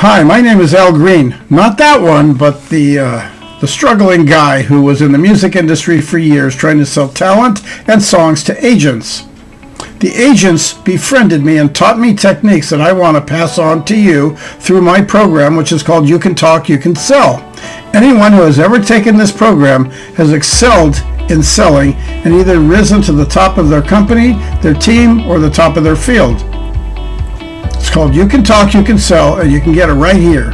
Hi, my name is Al Green. Not that one, but the struggling guy who was in the music industry for years trying to sell talent and songs to agents. The agents befriended me and taught me techniques that I want to pass on to you through my program, which is called You Can Talk, You Can Sell. Anyone who has ever taken this program has excelled in selling and either risen to the top of their company, their team, or the top of their field. It's called You Can Talk, You Can Sell, and you can get it right here.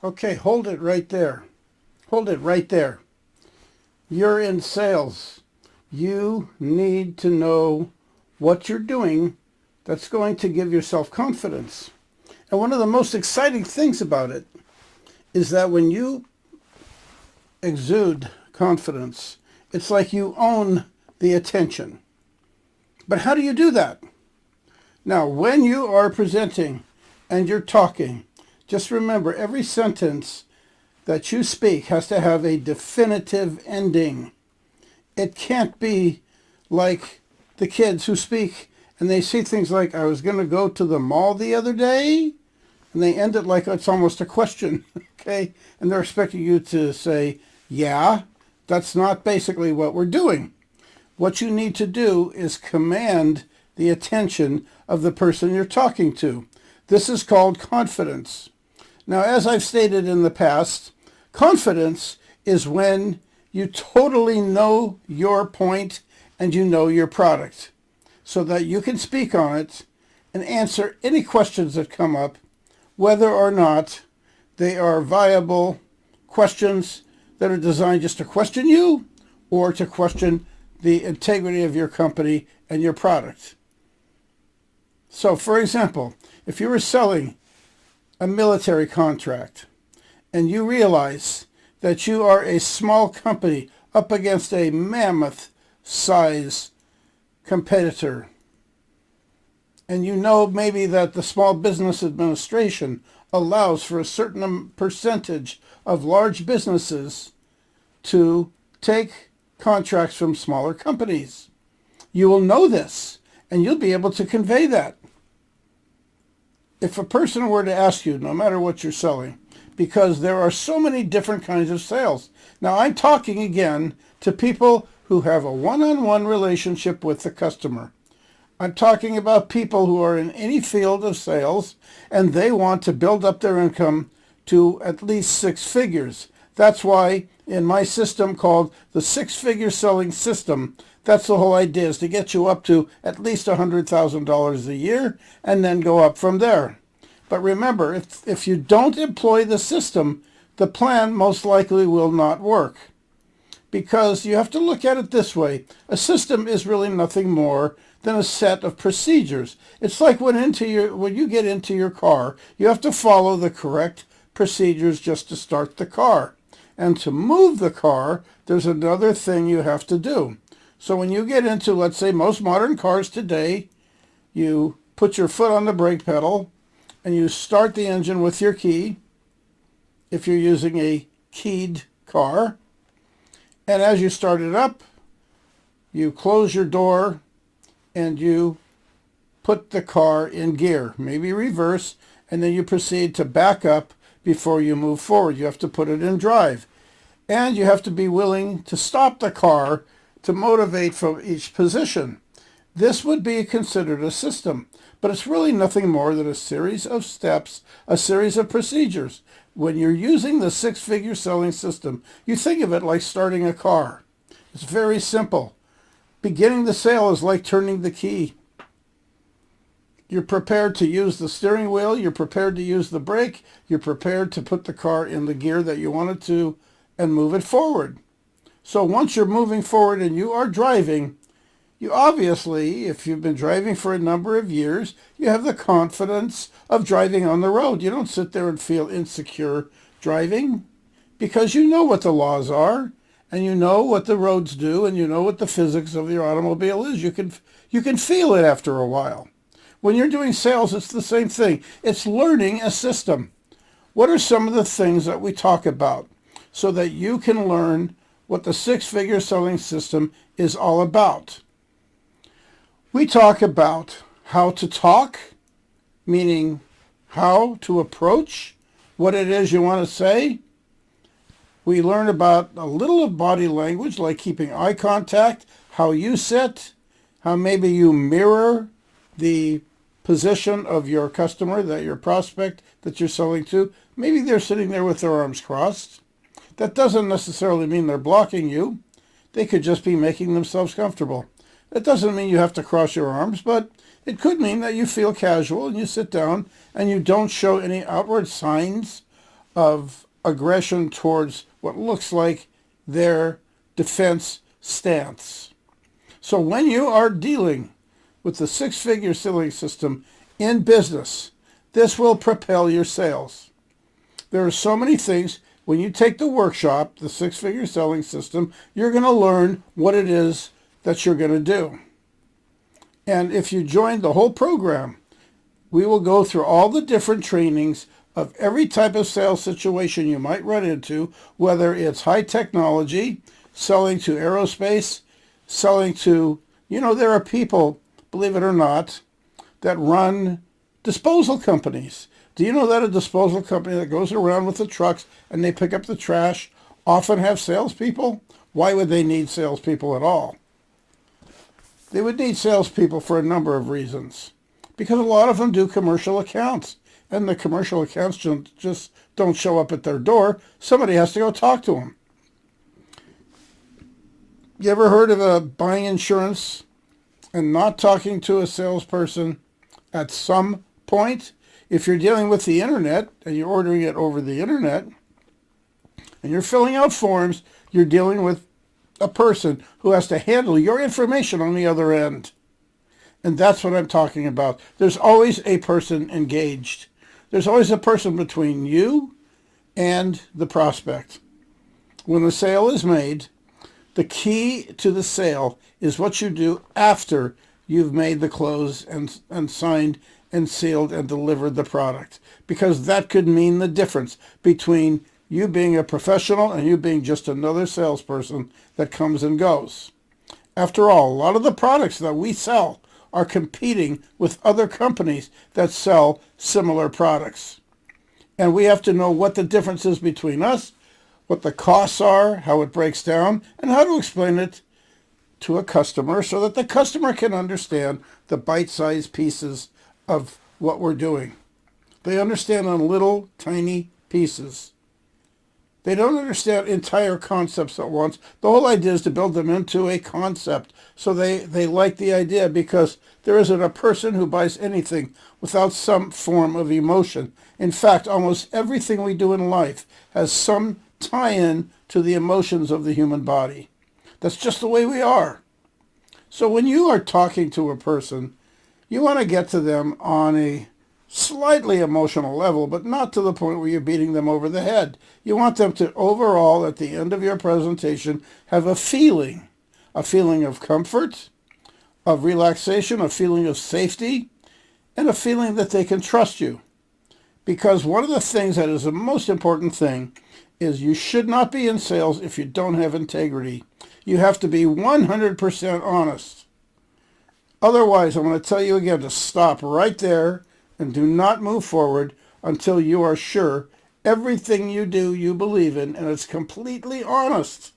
Okay, hold it right there. Hold it right there. You're in sales. You need to know what you're doing that's going to give yourself confidence. And one of the most exciting things about it is that when you exude confidence, it's like you own the attention. But how do you do that? Now, when you are presenting and you're talking, just remember every sentence that you speak has to have a definitive ending. It can't be like the kids who speak and they say things like, I was going to go to the mall the other day, and they end it like it's almost a question, okay? And they're expecting you to say, yeah, that's not basically what we're doing. What you need to do is command the attention of the person you're talking to. This is called confidence. Now, as I've stated in the past, confidence is when you totally know your point and you know your product so that you can speak on it and answer any questions that come up, whether or not they are viable questions that are designed just to question you or to question the integrity of your company and your product. So, for example, if you were selling a military contract and you realize that you are a small company up against a mammoth size competitor, and you know maybe that the Small Business Administration allows for a certain percentage of large businesses to take contracts from smaller companies. You will know this and you'll be able to convey that. If a person were to ask you, no matter what you're selling, because there are so many different kinds of sales. Now, I'm talking again to people who have a one-on-one relationship with the customer. I'm talking about people who are in any field of sales and they want to build up their income to at least six figures. That's why in my system called the six-figure selling system, that's the whole idea, is to get you up to at least $100,000 a year and then go up from there. But remember, if you don't employ the system, the plan most likely will not work. Because you have to look at it this way. A system is really nothing more than a set of procedures. It's like when you get into your car, you have to follow the correct procedures just to start the car. And to move the car, there's another thing you have to do. So when you get into, let's say, most modern cars today, you put your foot on the brake pedal and you start the engine with your key, if you're using a keyed car. And as you start it up, you close your door and you put the car in gear, maybe reverse, and then you proceed to back up before you move forward. You have to put it in drive. And you have to be willing to stop the car to motivate from each position. This would be considered a system, but it's really nothing more than a series of steps, a series of procedures. When you're using the six-figure selling system, you think of it like starting a car. It's very simple. Beginning the sale is like turning the key. You're prepared to use the steering wheel, you're prepared to use the brake, you're prepared to put the car in the gear that you want it to and move it forward. So once you're moving forward and you are driving, you obviously, if you've been driving for a number of years, you have the confidence of driving on the road. You don't sit there and feel insecure driving because you know what the laws are and you know what the roads do and you know what the physics of your automobile is. You can feel it after a while. When you're doing sales, it's the same thing. It's learning a system. What are some of the things that we talk about so that you can learn what the six-figure selling system is all about? We talk about how to talk, meaning how to approach what it is you want to say. We learn about a little of body language, like keeping eye contact, how you sit, how maybe you mirror the position of your customer, that your prospect that you're selling to. Maybe they're sitting there with their arms crossed. That doesn't necessarily mean they're blocking you. They could just be making themselves comfortable. That doesn't mean you have to cross your arms, but it could mean that you feel casual and you sit down and you don't show any outward signs of aggression towards what looks like their defense stance. So when you are dealing with the six-figure selling system in business, this will propel your sales. There are so many things. When you take the workshop, the six-figure selling system, you're going to learn what it is that you're going to do. And if you join the whole program, we will go through all the different trainings of every type of sales situation you might run into, whether it's high technology, selling to aerospace, selling to, there are people, believe it or not, that run disposal companies. Do you know that a disposal company that goes around with the trucks and they pick up the trash often have salespeople? Why would they need salespeople at all? They would need salespeople for a number of reasons. Because a lot of them do commercial accounts. And the commercial accounts just don't show up at their door. Somebody has to go talk to them. You ever heard of buying insurance and not talking to a salesperson at some point? If you're dealing with the internet and you're ordering it over the internet and you're filling out forms, you're dealing with a person who has to handle your information on the other end. And that's what I'm talking about. There's always a person engaged. There's always a person between you and the prospect. When the sale is made, the key to the sale is what you do after you've made the close and signed and sealed and delivered the product. Because that could mean the difference between you being a professional and you being just another salesperson that comes and goes. After all, a lot of the products that we sell are competing with other companies that sell similar products. And we have to know what the difference is between us, what the costs are, how it breaks down, and how to explain it to a customer so that the customer can understand the bite-sized pieces of what we're doing. They understand on little, tiny pieces. They don't understand entire concepts at once. The whole idea is to build them into a concept so they like the idea, because there isn't a person who buys anything without some form of emotion. In fact, almost everything we do in life has some tie-in to the emotions of the human body. That's just the way we are. So when you are talking to a person, you want to get to them on a slightly emotional level, but not to the point where you're beating them over the head. You want them to overall, at the end of your presentation, have a feeling of comfort, of relaxation, a feeling of safety, and a feeling that they can trust you. Because one of the things that is the most important thing is you should not be in sales if you don't have integrity. You have to be 100% honest. Otherwise, I'm going to tell you again to stop right there and do not move forward until you are sure everything you do you believe in and it's completely honest.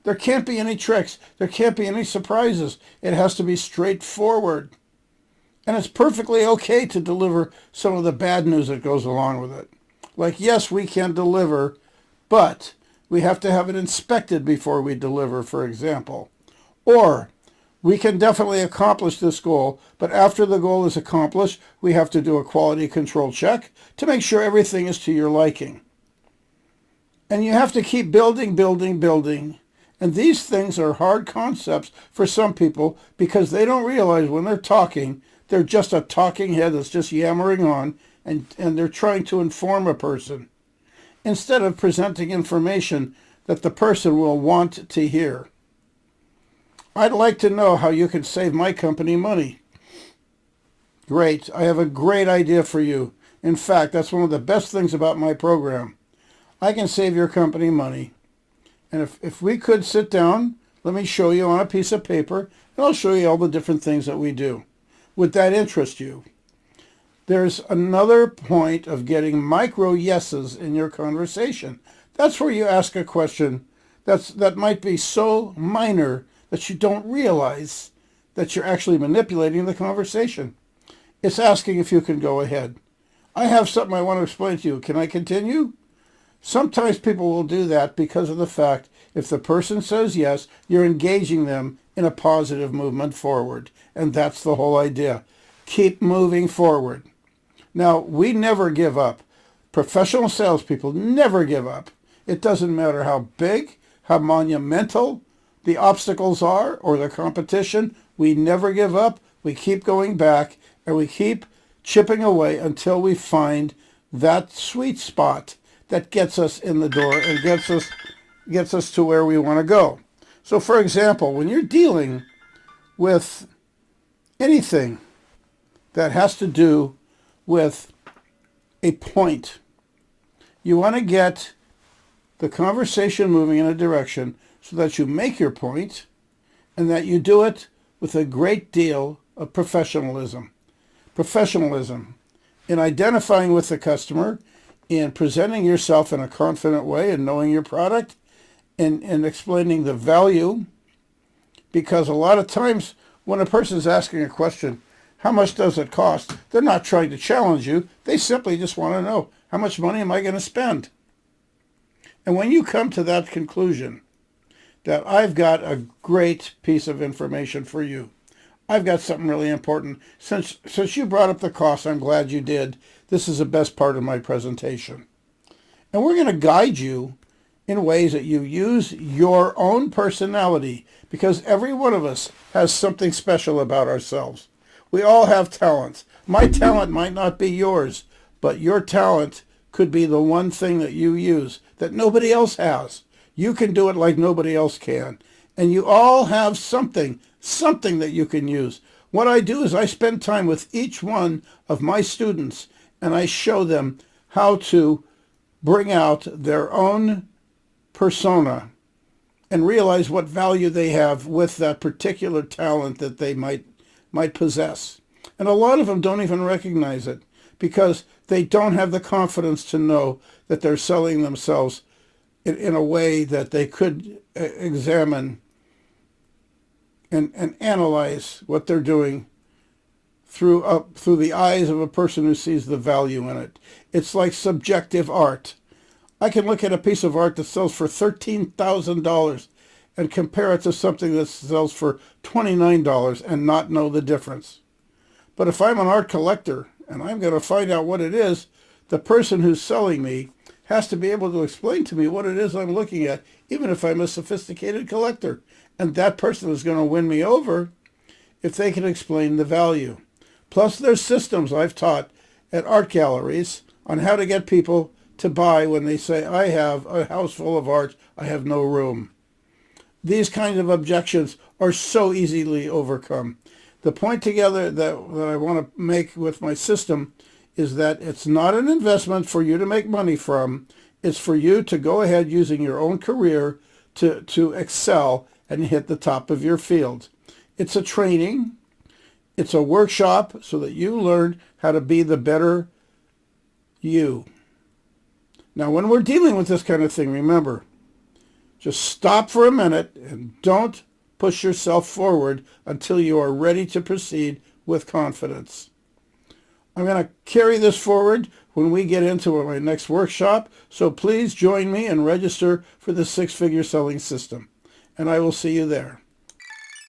There can't be any tricks. There can't be any surprises. It has to be straightforward. And it's perfectly okay to deliver some of the bad news that goes along with it. Like, yes, we can deliver, but we have to have it inspected before we deliver, for example. Or we can definitely accomplish this goal, but after the goal is accomplished, we have to do a quality control check to make sure everything is to your liking. And you have to keep building, building, building. And these things are hard concepts for some people because they don't realize when they're talking, they're just a talking head that's just yammering on, and they're trying to inform a person instead of presenting information that the person will want to hear. I'd like to know how you can save my company money. Great. I have a great idea for you. In fact, that's one of the best things about my program. I can save your company money. And if we could sit down, let me show you on a piece of paper, and I'll show you all the different things that we do. Would that interest you? There's another point of getting micro yeses in your conversation. That's where you ask a question that might be so minor that you don't realize that you're actually manipulating the conversation. It's asking if you can go ahead. I have something I want to explain to you. Can I continue? Sometimes people will do that because of the fact if the person says yes, you're engaging them in a positive movement forward. And that's the whole idea. Keep moving forward. Now, we never give up. Professional salespeople never give up. It doesn't matter how big, how monumental the obstacles are or the competition. We never give up. We keep going back and we keep chipping away until we find that sweet spot that gets us in the door and gets us to where we want to go. So, for example, when you're dealing with anything that has to do with a point, you want to get the conversation moving in a direction so that you make your point and that you do it with a great deal of professionalism. Professionalism in identifying with the customer, in presenting yourself in a confident way and knowing your product and explaining the value. Because a lot of times when a person is asking a question, how much does it cost? They're not trying to challenge you. They simply just want to know, how much money am I going to spend? And when you come to that conclusion, that I've got a great piece of information for you, I've got something really important. Since you brought up the cost, I'm glad you did. This is the best part of my presentation. And we're going to guide you in ways that you use your own personality, because every one of us has something special about ourselves. We all have talents. My talent might not be yours, but your talent could be the one thing that you use that nobody else has. You can do it like nobody else can. And you all have something that you can use. What I do is I spend time with each one of my students and I show them how to bring out their own persona and realize what value they have with that particular talent that they might possess. And a lot of them don't even recognize it because they don't have the confidence to know that they're selling themselves in a way that they could examine and analyze what they're doing through the eyes of a person who sees the value in it. It's like subjective art. I can look at a piece of art that sells for $13,000 and compare it to something that sells for $29 and not know the difference. But if I'm an art collector and I'm going to find out what it is, the person who's selling me has to be able to explain to me what it is I'm looking at, even if I'm a sophisticated collector. And that person is going to win me over if they can explain the value. Plus, there's systems I've taught at art galleries on how to get people to buy when they say, I have a house full of art, I have no room. These kinds of objections are so easily overcome. The point together that I want to make with my system is that it's not an investment for you to make money from. It's for you to go ahead using your own career to excel and hit the top of your field. It's a training. It's a workshop so that you learn how to be the better you. Now, when we're dealing with this kind of thing, remember, just stop for a minute and don't push yourself forward until you are ready to proceed with confidence. I'm going to carry this forward when we get into my next workshop, so please join me and register for the 6-figure selling system, and I will see you there.